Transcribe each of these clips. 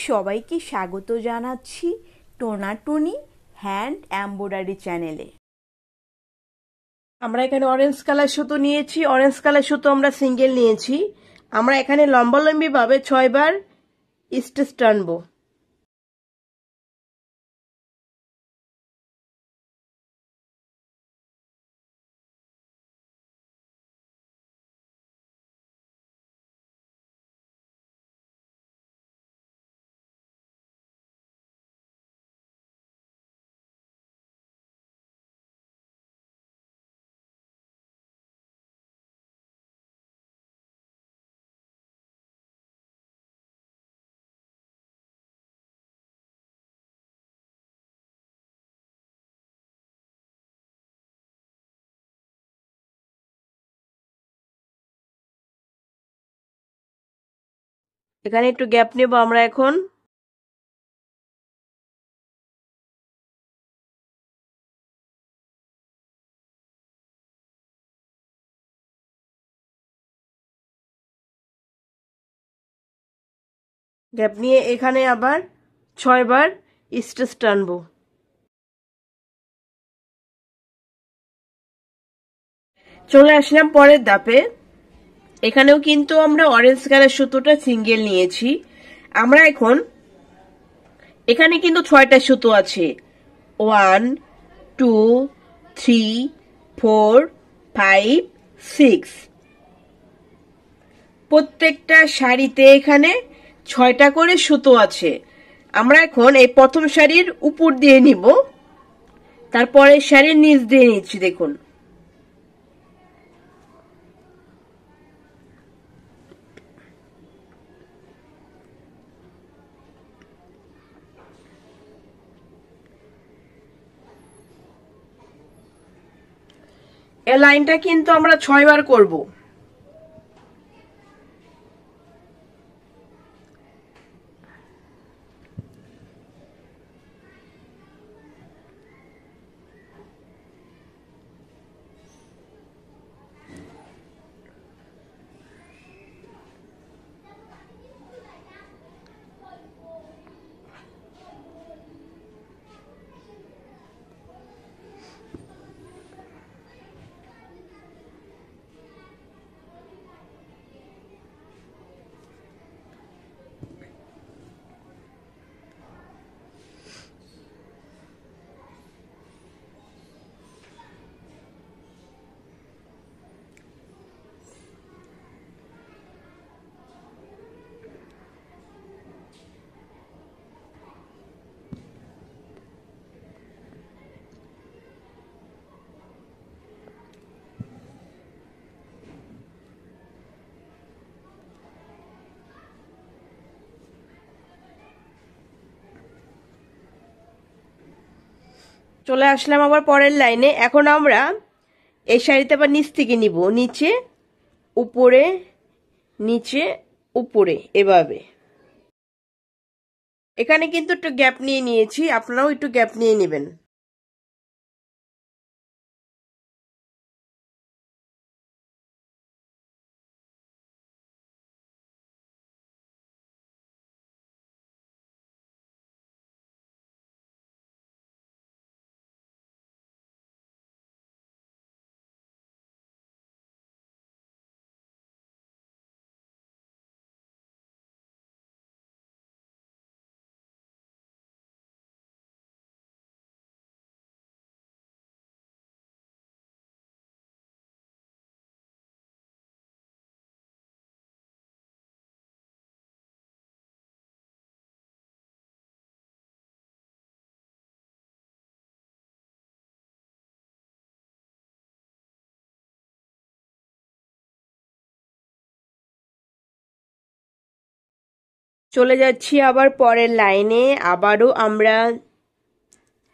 সবাইকে স্বাগত জানাচ্ছি টোনাটুনি হ্যান্ড এমব্রয়ডারি চ্যানেলে। আমরা এখানে অরেঞ্জ কালার সুতো নিয়েছি। অরেঞ্জ কালার সুতো আমরা সিঙ্গেল নিয়েছি। আমরা এখানে লম্বালম্বি ভাবে 6 বার স্টিচ টানবো। এখানে একটু গ্যাপ নেব আমরা এখন। গ্যাপ নিয়ে এখানে আবার 6 বার স্টিচ টানবো। চলে আসলাম পরের ধাপে। এখানেও কিন্তু আমরা অরেঞ্জ কালার সুতোটা সিঙ্গেল নিয়েছি। আমরা এখন এখানে কিন্তু 6টা সুতো আছে। 1 2 3 4 5 6। প্রত্যেকটা শাড়িতে এখানে 6টা করে সুতো আছে। আমরা এখন এই প্রথম শাড়ির উপর দিয়ে নিব, তারপরে শাড়ির নিচ দিয়ে নিচ্ছি। দেখুন, এই লাইনটা কিন্তু আমরা 6 বার করব। চলে আসলাম আবার পরের লাইনে। এখন আমরা এই শাড়িতে আবার নিচ থেকে নিব, নিচে উপরে নিচে উপরে, এভাবে। এখানে কিন্তু একটু গ্যাপ নিয়ে নিয়েছি, আপনারাও একটু গ্যাপ নিয়ে নেবেন। চলে যাচ্ছি আবার পরের লাইনে। আবারও আমরা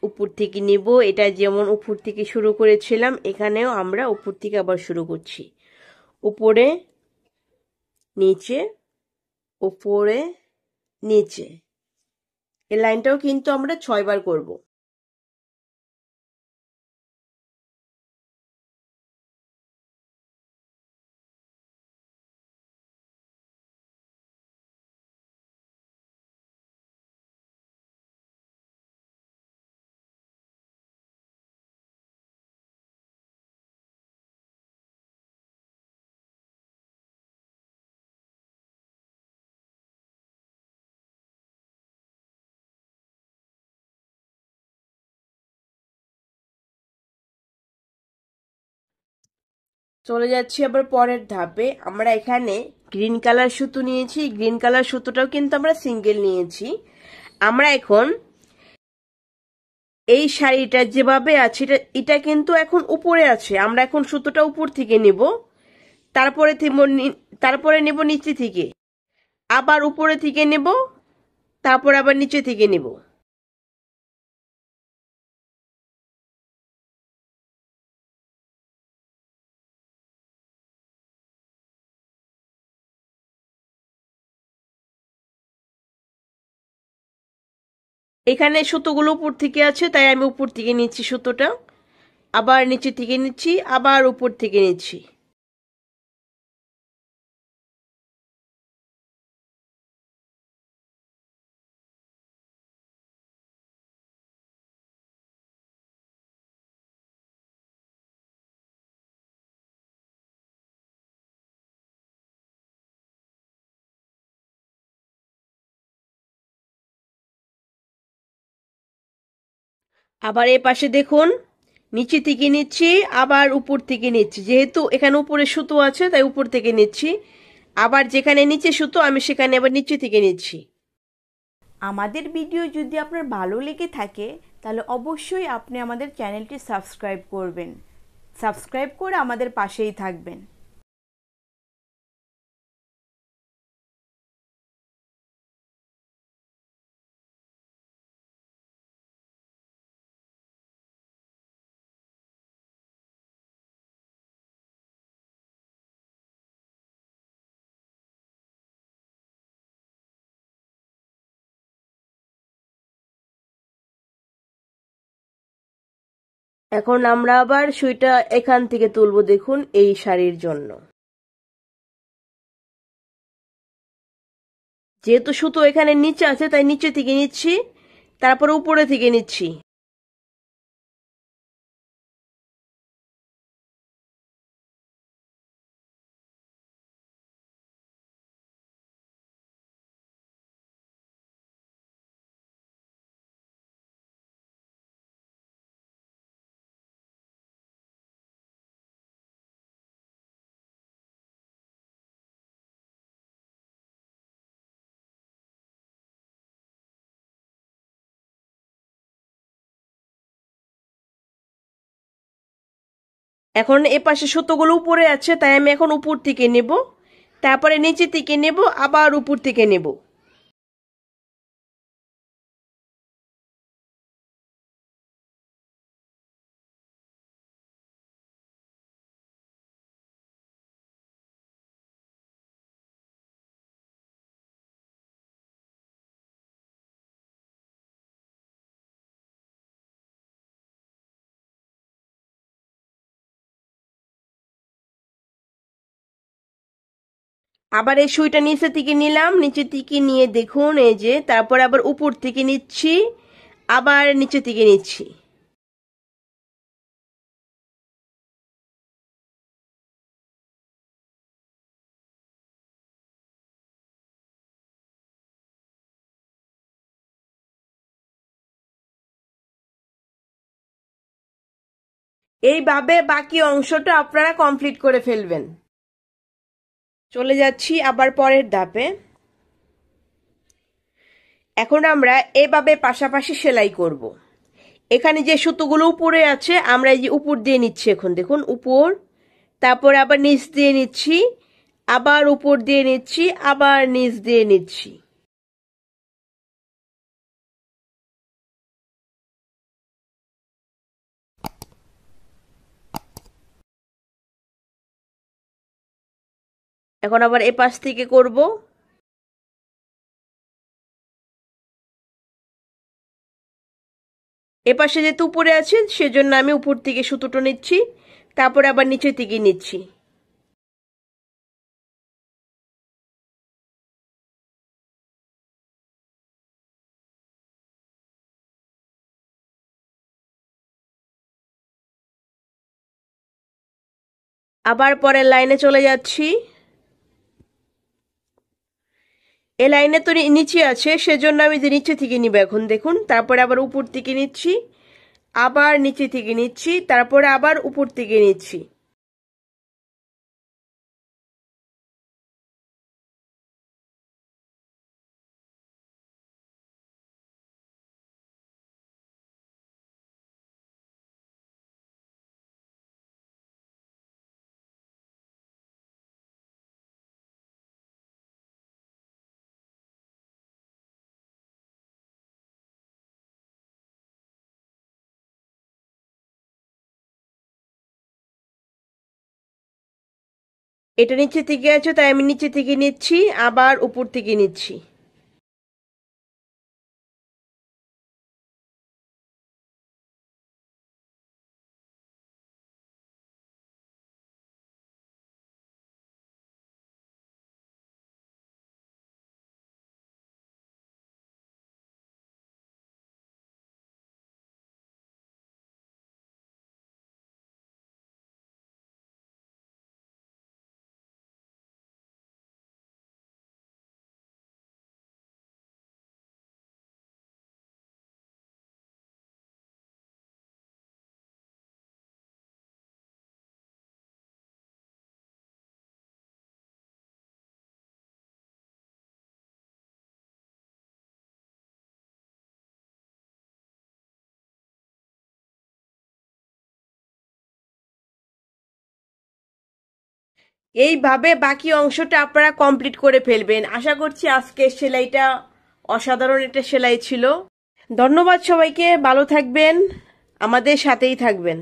উপর থেকে নিব। এটা যেমন উপর থেকে শুরু করেছিলাম, এখানেও আমরা উপর থেকে আবার শুরু করছি। উপরে নিচে উপরে নিচে, এই লাইনটাও কিন্তু আমরা 6 বার করব। চলে যাচ্ছি আবার পরের ধাপে। আমরা এখানে গ্রিন কালার সুতো নিয়েছি, গ্রিন কালার সুতোটাও কিন্তু আমরা সিঙ্গেল নিয়েছি। আমরা এখন এই শাড়িটা যেভাবে আছে এটা কিন্তু এখন উপরে আছে, আমরা এখন সুতোটা উপর থেকে নিব, তারপরে নেব নিচে থেকে, আবার উপরে থেকে নেব, তারপর আবার নিচে থেকে নেব। এখানে সুতোগুলো উপর থেকে আছে, তাই আমি উপর থেকে নিচ্ছি সুতোটা, আবার নিচে থেকে নিচ্ছি, আবার উপর থেকে নিচ্ছি। আবার এ পাশে দেখুন, নিচে থেকে নিচ্ছি, আবার উপর থেকে নিচ্ছি। যেহেতু এখানে উপরে সুতো আছে তাই উপর থেকে নিচ্ছি, আবার যেখানে নিচে সুতো আমি সেখানে আবার নিচে থেকে নিচ্ছি। আমাদের ভিডিও যদি আপনার ভালো লেগে থাকে তাহলে অবশ্যই আপনি আমাদের চ্যানেলটি সাবস্ক্রাইব করবেন। সাবস্ক্রাইব করে আমাদের পাশেই থাকবেন। এখন আমরা আবার সুইটা এখান থেকে তুলবো, দেখুন এই শাড়ির জন্য। যেহেতু সুতো এখানে নিচে আছে তাই নিচে থেকে নিচ্ছি, তারপরে উপরে থেকে নিচ্ছি। এখন এ পাশে সুতোগুলো উপরে আছে তাই আমি এখন উপর থেকে নেব, তারপরে নিচে থেকে নেব, আবার উপর থেকে নেব। আবার এই সুইটা নিচে থেকে নিলাম, নিচে থেকে নিয়ে দেখুন এই যে, তারপর আবার উপর থেকে নিচ্ছি, আবার নিচে থেকে নিচ্ছি। এইভাবে বাকি অংশটা আপনারা কমপ্লিট করে ফেলবেন। চলে যাচ্ছি আবার পরের ধাপে। এখন আমরা এভাবে পাশাপাশি সেলাই করব। এখানে যে সুতোগুলো উপরে আছে আমরা এই যে উপর দিয়ে নিচ্ছি, এখন দেখুন উপর, তারপর আবার নিচ দিয়ে নিচ্ছি, আবার উপর দিয়ে নিচ্ছি, আবার নিচ দিয়ে নিচ্ছি। এখন আবার এ পাশ থেকে করব। এ পাশে যেহেতু উপরে আছে সেজন্য আমি উপর থেকে সুতোটা নিচ্ছি, তারপর আবার নিচে থেকে নিচ্ছি। আবার পরের লাইনে চলে যাচ্ছি। এই লাইনে তো নিচে আছে সেজন্য আমি যে নিচে থেকে নিব এখন দেখুন, তারপরে আবার উপর থেকে নিচ্ছি, আবার নিচে থেকে নিচ্ছি, তারপরে আবার উপর থেকে নিচ্ছি। এটা নিচে থেকে আছে তাই আমি নিচে থেকে নিচ্ছি, আবার উপর থেকে নিচ্ছি। এইভাবে বাকি অংশটা আপনারা কমপ্লিট করে ফেলবেন। আশা করছি আজকের সেলাইটা অসাধারণ একটা সেলাই ছিল। ধন্যবাদ সবাইকে, ভালো থাকবেন, আমাদের সাথেই থাকবেন।